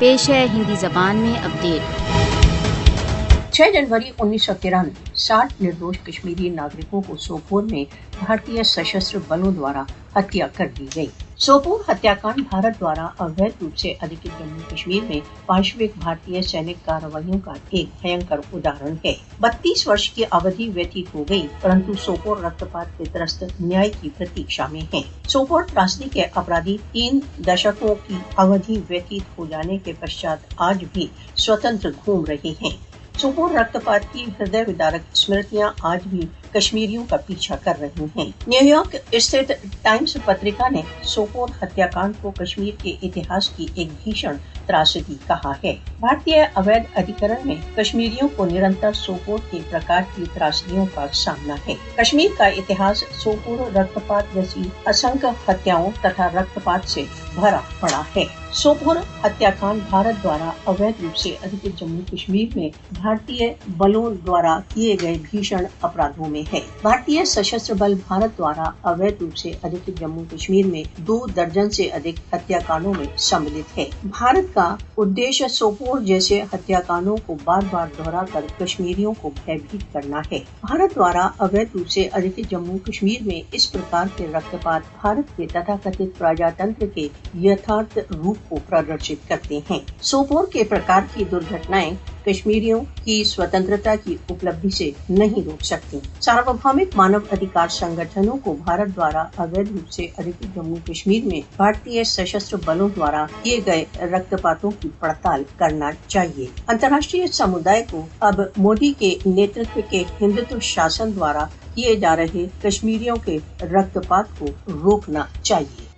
پیش ہے ہندی زبان میں اپڈیٹ۔ 6 जनवरी 1993 60 निर्दोष कश्मीरी नागरिकों को सोपोर में भारतीय सशस्त्र बलों द्वारा हत्या कर दी गई। सोपोर हत्याकांड भारत द्वारा अवैध रूप से अधिकृत जम्मू कश्मीर में पाशविक भारतीय सैनिक कार्रवाइयों का एक भयंकर उदाहरण है। 32 वर्ष की अवधि व्यतीत हो गई, परंतु सोपोर रक्तपात के त्रस्त न्याय की प्रतीक्षा में है। सोपोर त्रासदी के अपराधी 3 दशकों की अवधि व्यतीत हो जाने के पश्चात आज भी स्वतंत्र घूम रहे हैं। सोपोर रक्तपात की हृदय विदारक स्मृतियां आज भी कश्मीरियों का पीछा कर रही हैं। न्यूयॉर्क स्थित टाइम्स पत्रिका ने सोपोर हत्याकांड को कश्मीर के इतिहास की एक भीषण त्रासदी कहा है। भारतीय अवैध अधिकरण में कश्मीरियों को निरंतर सोपोर के प्रकार की त्रासदियों का सामना है। कश्मीर का इतिहास सोपोर रक्तपात जैसी असंख्य हत्याओं तथा रक्तपात से भरा पड़ा है। सोपोर हत्याकांड भारत द्वारा अवैध रूप से अधिकृत जम्मू कश्मीर में भारतीय बलों द्वारा किए गए भीषण अपराधों में है। भारतीय सशस्त्र बल भारत द्वारा अवैध रूप से अधिकृत जम्मू कश्मीर में 2 दर्जन से अधिक हत्याकांडों में सम्मिलित है। भारत का उद्देश्य सोपोर जैसे हत्याकांडों को बार बार दोहराकर कश्मीरियों को भयभीत करना है। भारत द्वारा अवैध रूप से अधिकृत जम्मू कश्मीर में इस प्रकार के रक्तपात भारत के तथाकथित प्रजातंत्र के यथार्थ रूप को प्रदर्शित करते हैं। सोपोर के प्रकार की दुर्घटनाएं कश्मीरियों की स्वतंत्रता की उपलब्धि से नहीं रोक सकती। सार्वभौमिक मानव अधिकार संगठनों को भारत द्वारा अवैध रूप से अधिकृत जम्मू कश्मीर में भारतीय सशस्त्र बलों द्वारा किए गए रक्तपातों की पड़ताल करना चाहिए। अंतर्राष्ट्रीय समुदाय को अब मोदी के नेतृत्व के हिंदुत्व शासन द्वारा किए जा रहे कश्मीरियों के रक्तपात को रोकना चाहिए।